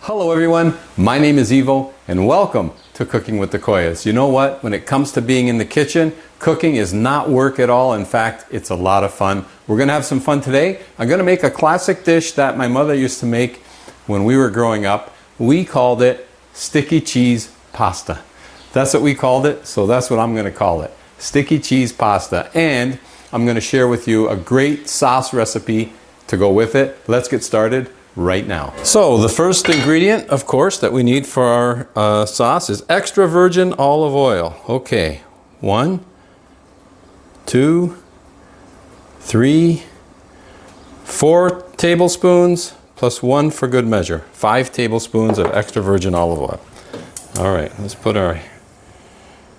Hello everyone, my name is EVOO and welcome to Cooking with the Koyas. You know what? When it comes to being in the kitchen, cooking is not work at all. In fact, it's a lot of fun. We're going to have some fun today. I'm going to make a classic dish that my mother used to make when we were growing up. We called it sticky cheese pasta. That's what we called it, so that's what I'm going to call it. Sticky cheese pasta. And I'm going to share with you a great sauce recipe to go with it. Let's get started right now. So the first ingredient, of course, that we need for our sauce is extra virgin olive oil. Okay, 1, 2, 3, 4 tablespoons plus 1 for good measure. 5 tablespoons of extra virgin olive oil. All right, let's put our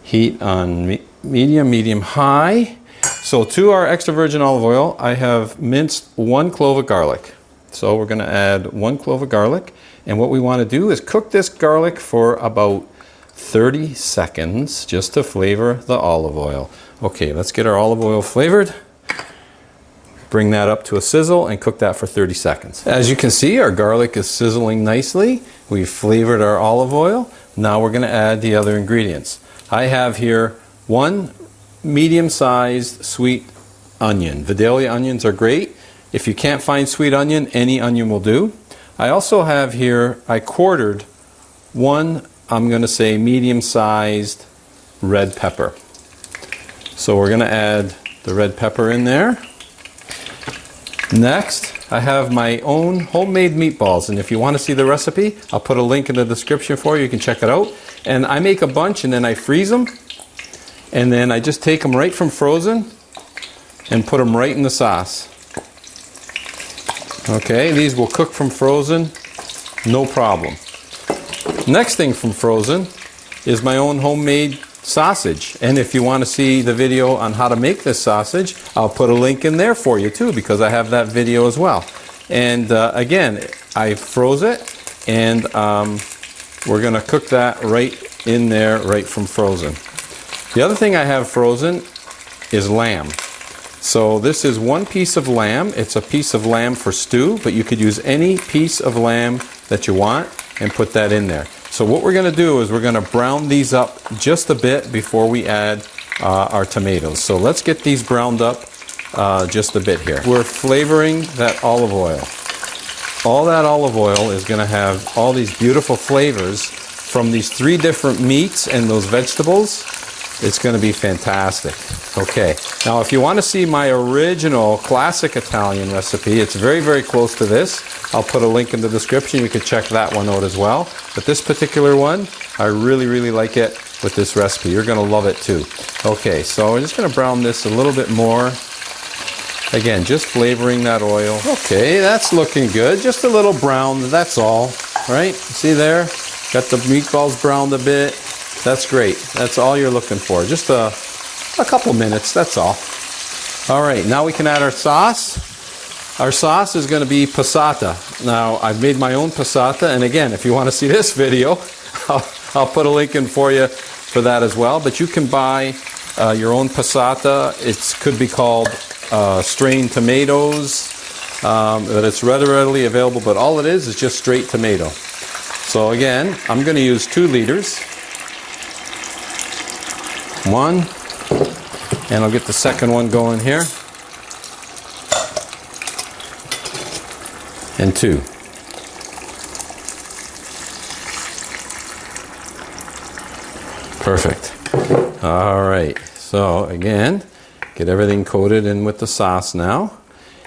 heat on medium high. So to our extra virgin olive oil, I have minced 1 clove of garlic. So we're going to add 1 clove of garlic, and what we want to do is cook this garlic for about 30 seconds just to flavor the olive oil. Okay, let's get our olive oil flavored. Bring that up to a sizzle and cook that for 30 seconds. As you can see, our garlic is sizzling nicely. We've flavored our olive oil. Now we're going to add the other ingredients. I have here 1 medium-sized sweet onion. Vidalia onions are great. If you can't find sweet onion, any onion will do. I also have here, I quartered 1, I'm going to say medium-sized red pepper. So we're going to add the red pepper in there. Next, I have my own homemade meatballs, and if you want to see the recipe, I'll put a link in the description for you. You can check it out. And I make a bunch and then I freeze them, and then I just take them right from frozen and put them right in the sauce. Okay, these will cook from frozen, no problem. Next thing from frozen is my own homemade sausage. And if you want to see the video on how to make this sausage, I'll put a link in there for you too, because I have that video as well. And again, I froze it, and we're going to cook that right in there, right from frozen. The other thing I have frozen is lamb. So this is 1 piece of lamb. It's a piece of lamb for stew, but you could use any piece of lamb that you want and put that in there. So what we're going to do is we're going to brown these up just a bit before we add our tomatoes. So let's get these browned up just a bit here. We're flavoring that olive oil. All that olive oil is going to have all these beautiful flavors from these 3 different meats and those vegetables. It's going to be fantastic. Okay, now if you want to see my original classic Italian recipe, it's very, very close to this. I'll put a link in the description. You can check that one out as well. But this particular one, I really, really like it with this recipe. You're going to love it too. Okay, so we're just going to brown this a little bit more. Again, just flavoring that oil. Okay, that's looking good. Just a little brown, that's all. Right? See there? Got the meatballs browned a bit. That's great. That's all you're looking for. Just a couple minutes, that's all. All right, now we can add our sauce. Our sauce is going to be passata. Now, I've made my own passata, and again, if you want to see this video, I'll put a link in for you for that as well. But you can buy your own passata. It could be called strained tomatoes, but it's readily available, but all it is just straight tomato. So again, I'm going to use 2 liters. 1, and I'll get the second one going here, and 2. Perfect. All right, so again, get everything coated in with the sauce now,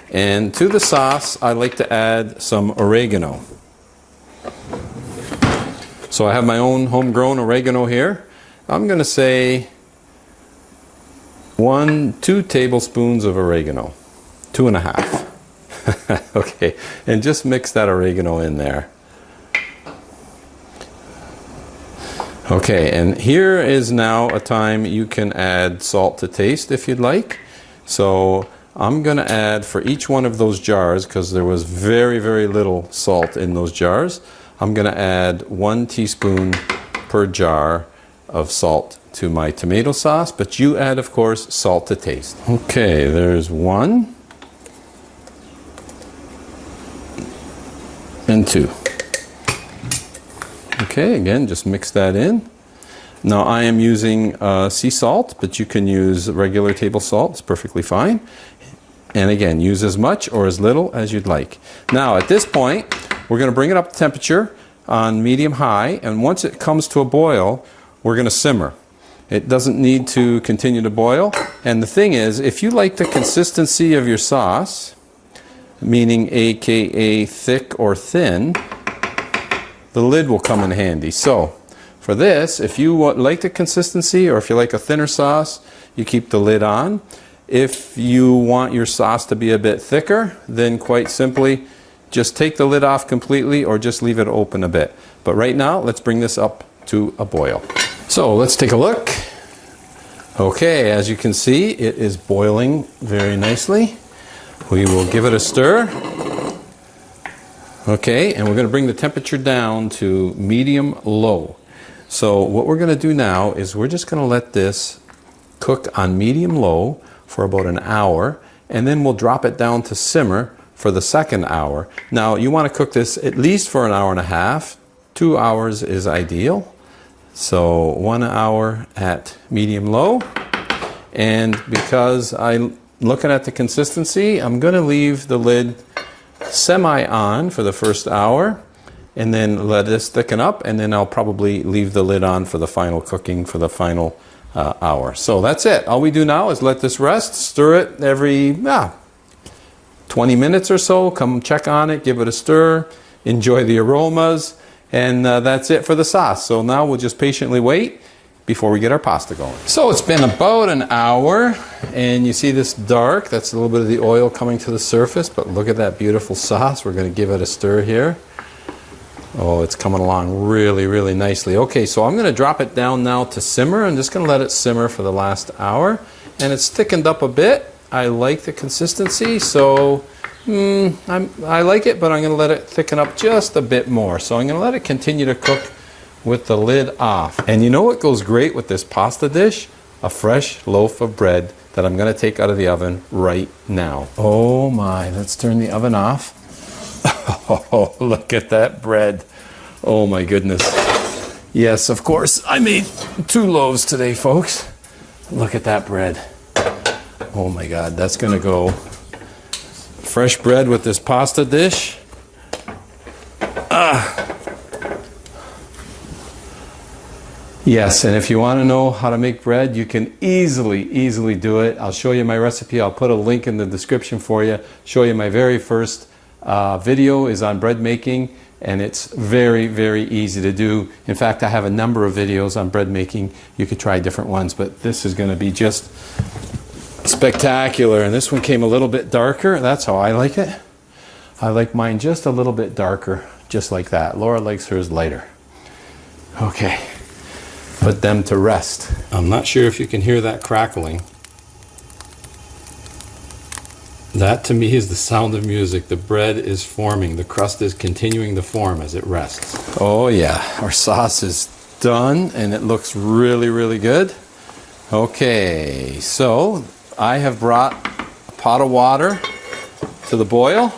and to the sauce I like to add some oregano. So I have my own homegrown oregano here. I'm going to say 2 tablespoons of oregano, 2.5. Okay, and just mix that oregano in there. Okay, and here is now a time you can add salt to taste if you'd like. So I'm going to add for each one of those jars, because there was very, very little salt in those jars, I'm going to add 1 teaspoon per jar of salt to my tomato sauce, but you add, of course, salt to taste. Okay, there's 1 and 2. Okay, again, just mix that in. Now I am using sea salt, but you can use regular table salt. It's perfectly fine. And again, use as much or as little as you'd like. Now at this point, we're going to bring it up to temperature on medium-high, and once it comes to a boil, we're going to simmer. It doesn't need to continue to boil. And the thing is, if you like the consistency of your sauce, meaning AKA thick or thin, the lid will come in handy. So for this, if you like the consistency or if you like a thinner sauce, you keep the lid on. If you want your sauce to be a bit thicker, then quite simply, just take the lid off completely or just leave it open a bit. But right now, let's bring this up to a boil. So let's take a look. Okay, as you can see, it is boiling very nicely. We will give it a stir. Okay, and we're going to bring the temperature down to medium-low. So what we're going to do now is we're just going to let this cook on medium-low for about an hour, and then we'll drop it down to simmer for the second hour. Now you want to cook this at least for an hour and a half. 2 hours is ideal. So 1 hour at medium-low. And because I'm looking at the consistency, I'm going to leave the lid semi-on for the first hour and then let this thicken up, and then I'll probably leave the lid on for the final cooking for the final hour. So that's it. All we do now is let this rest, stir it every 20 minutes or so, come check on it, give it a stir, enjoy the aromas, and that's it for the sauce. So now we'll just patiently wait before we get our pasta going. So it's been about an hour, and you see this dark, that's a little bit of the oil coming to the surface, but look at that beautiful sauce. We're going to give it a stir here. Oh, it's coming along really, really nicely. Okay, so I'm going to drop it down now to simmer. I'm just going to let it simmer for the last hour, and it's thickened up a bit. I like the consistency, so I like it, but I'm going to let it thicken up just a bit more. So I'm going to let it continue to cook with the lid off. And you know what goes great with this pasta dish? A fresh loaf of bread that I'm going to take out of the oven right now. Oh my, let's turn the oven off. Oh, look at that bread. Oh my goodness. Yes, of course, I made 2 loaves today, folks. Look at that bread. Oh my God, that's going to go. Fresh bread with this pasta dish. Yes, and if you want to know how to make bread, you can easily do it. I'll show you my recipe. I'll put a link in the description for you. Show you my very first video is on bread making, and it's very, very easy to do. In fact, I have a number of videos on bread making. You could try different ones, but this is going to be just spectacular. And this one came a little bit darker. That's how I like it. I like mine just a little bit darker, just like that. Laura likes hers lighter. Okay. Put them to rest. I'm not sure if you can hear that crackling. That to me is the sound of music. The bread is forming. The crust is continuing to form as it rests. Oh yeah, our sauce is done and it looks really, really good. Okay, so I have brought a pot of water to the boil,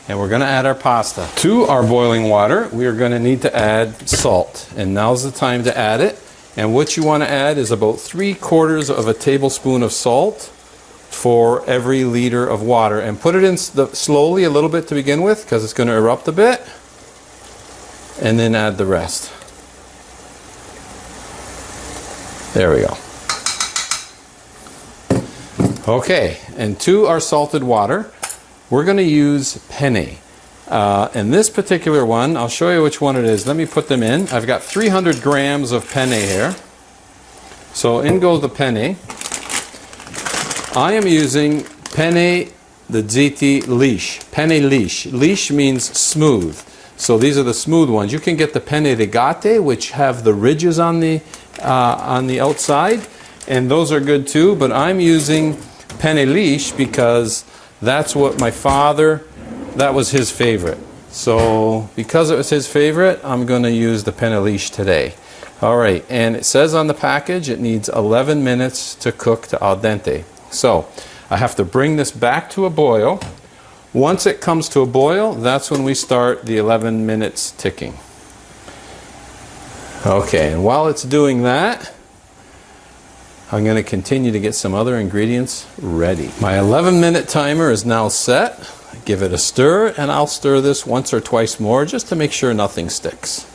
and we're going to add our pasta. To our boiling water, we are going to need to add salt. And now's the time to add it. And what you want to add is about 3/4 of a tablespoon of salt for every liter of water. And put it in slowly a little bit to begin with, because it's going to erupt a bit. And then add the rest. There we go. Okay, and to our salted water, we're going to use penne. And this particular one, I'll show you which one it is. Let me put them in. I've got 300 grams of penne here. So in goes the penne. I am using penne the ziti lisce. Penne lisce. Lisce means smooth. So these are the smooth ones. You can get the penne rigate, which have the ridges on the outside, and those are good too. But I'm using penne lisce because that's what my father, that was his favorite. So because it was his favorite, I'm going to use the penne lisce today. All right, and it says on the package it needs 11 minutes to cook to al dente. So I have to bring this back to a boil. Once it comes to a boil, that's when we start the 11 minutes ticking. Okay, and while it's doing that, I'm going to continue to get some other ingredients ready. My 11-minute timer is now set. Give it a stir, and I'll stir this once or twice more just to make sure nothing sticks.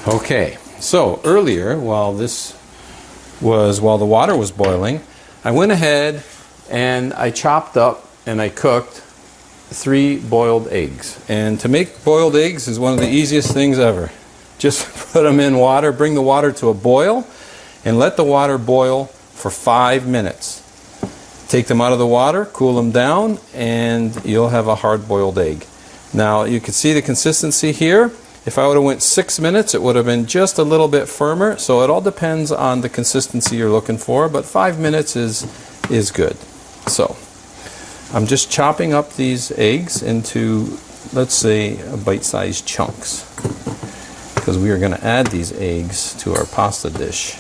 Okay, so earlier, while the water was boiling, I went ahead and I chopped up and I cooked 3 boiled eggs. And to make boiled eggs is one of the easiest things ever. Just put them in water, bring the water to a boil, and let the water boil for 5 minutes. Take them out of the water, cool them down, and you'll have a hard-boiled egg. Now, you can see the consistency here. If I would have went 6 minutes, it would have been just a little bit firmer. So it all depends on the consistency you're looking for, but 5 minutes is good. So I'm just chopping up these eggs into, let's say, bite-sized chunks, because we are going to add these eggs to our pasta dish.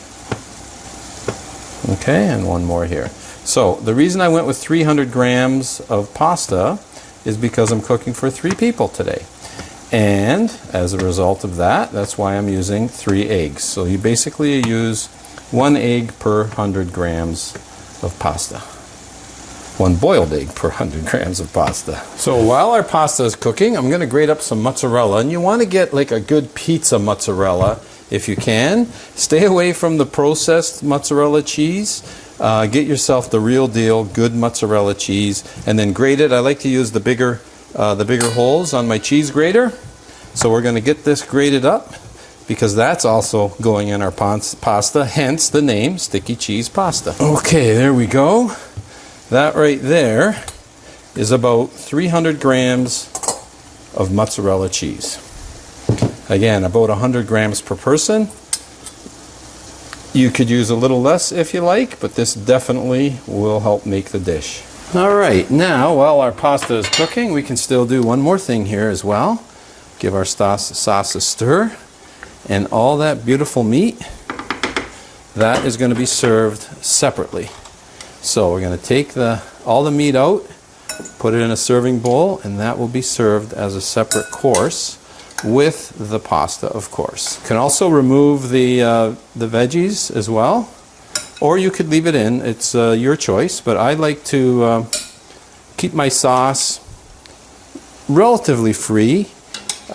Okay, and one more here. So the reason I went with 300 grams of pasta is because I'm cooking for 3 people today. And as a result of that, that's why I'm using 3 eggs. So you basically use 1 egg per 100 grams of pasta. 1 boiled egg per 100 grams of pasta. So while our pasta is cooking, I'm going to grate up some mozzarella. And you want to get like a good pizza mozzarella if you can. Stay away from the processed mozzarella cheese. Get yourself the real deal, good mozzarella cheese, and then grate it. I like to use the bigger holes on my cheese grater. So we're going to get this grated up because that's also going in our pasta, hence the name sticky cheese pasta. Okay, there we go. That right there is about 300 grams of mozzarella cheese. Again, about 100 grams per person. You could use a little less if you like, but this definitely will help make the dish. All right, now while our pasta is cooking, we can still do one more thing here as well. Give our sauce a stir, and all that beautiful meat, that is going to be served separately. So we're going to take all the meat out, put it in a serving bowl, and that will be served as a separate course with the pasta, of course. You can also remove the veggies as well, or you could leave it in. It's your choice, but I like to keep my sauce relatively free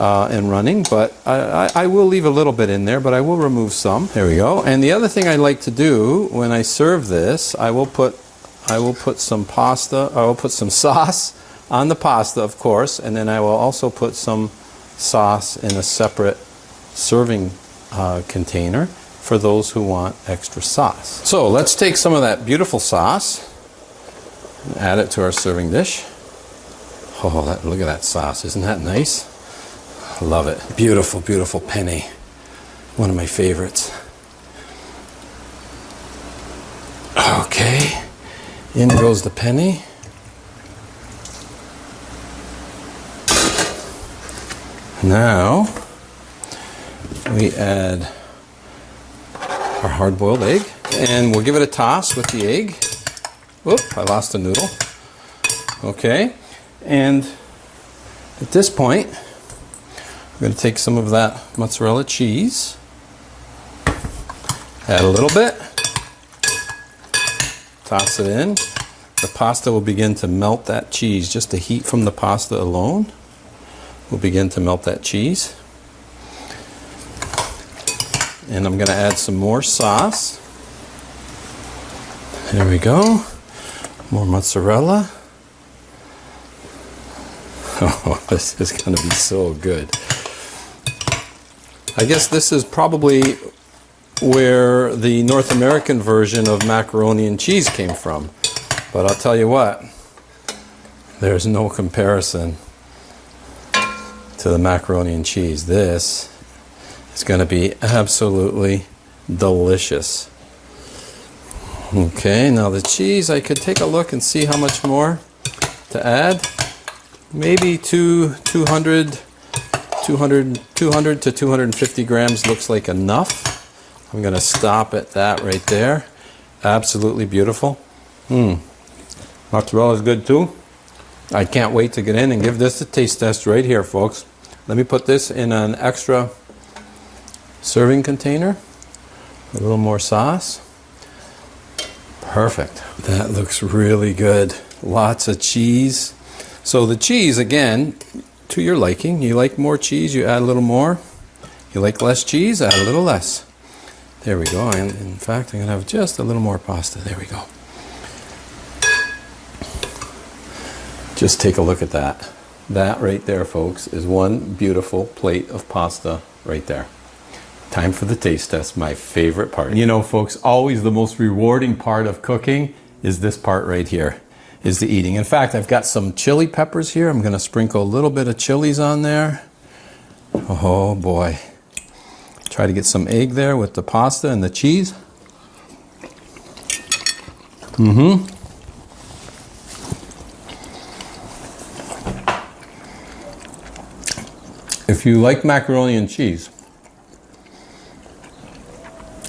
and running, but I will leave a little bit in there, but I will remove some. There we go. And the other thing I like to do when I serve this, I will put some sauce on the pasta, of course, and then I will also put some sauce in a separate serving container for those who want extra sauce. So let's take some of that beautiful sauce and add it to our serving dish. Oh, look at that sauce. Isn't that nice? I love it. Beautiful, beautiful penne. One of my favorites. Okay, in goes the penne. Now we add our hard-boiled egg, and we'll give it a toss with the egg. Whoop, I lost a noodle. Okay, and at this point, I'm going to take some of that mozzarella cheese, add a little bit, toss it in. The pasta will begin to melt that cheese. Just the heat from the pasta alone will begin to melt that cheese. And I'm going to add some more sauce. There we go. More mozzarella. Oh, this is going to be so good. I guess this is probably where the North American version of macaroni and cheese came from. But I'll tell you what, there's no comparison to the macaroni and cheese. This is going to be absolutely delicious. Okay, now the cheese, I could take a look and see how much more to add. Maybe 200 to 250 grams looks like enough. I'm going to stop at that right there. Absolutely beautiful. Mozzarella is good too. I can't wait to get in and give this a taste test right here, folks. Let me put this in an extra serving container. A little more sauce. Perfect. That looks really good. Lots of cheese. So the cheese, again, to your liking. You like more cheese, you add a little more. You like less cheese, add a little less. There we go. And in fact, I'm going to have just a little more pasta. There we go. Just take a look at that. That right there, folks, is one beautiful plate of pasta right there. Time for the taste test, my favorite part. You know, folks, always the most rewarding part of cooking is this part right here, is the eating. In fact, I've got some chili peppers here. I'm going to sprinkle a little bit of chilies on there. Oh boy. Try to get some egg there with the pasta and the cheese. Mm-hmm. If you like macaroni and cheese,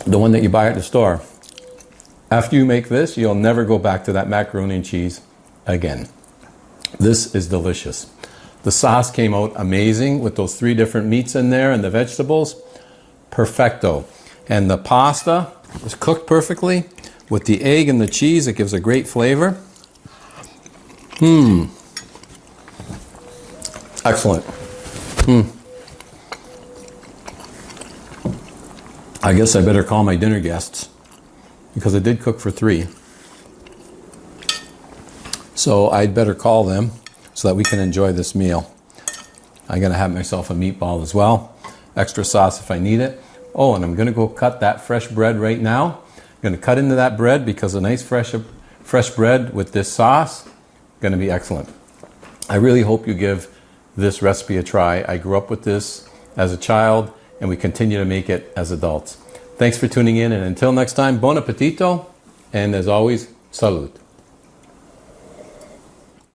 the one that you buy at the store, after you make this, you'll never go back to that macaroni and cheese again. This is delicious. The sauce came out amazing with those 3 different meats in there and the vegetables. Perfecto. And the pasta is cooked perfectly. With the egg and the cheese, it gives a great flavor. Excellent. I guess I better call my dinner guests, because I did cook for 3. So I'd better call them so that we can enjoy this meal. I'm going to have myself a meatball as well. Extra sauce if I need it. Oh, and I'm going to go cut that fresh bread right now. I'm going to cut into that bread because a nice fresh bread with this sauce is going to be excellent. I really hope you give this recipe a try. I grew up with this as a child, and we continue to make it as adults. Thanks for tuning in, and until next time, buon appetito, and as always, salud.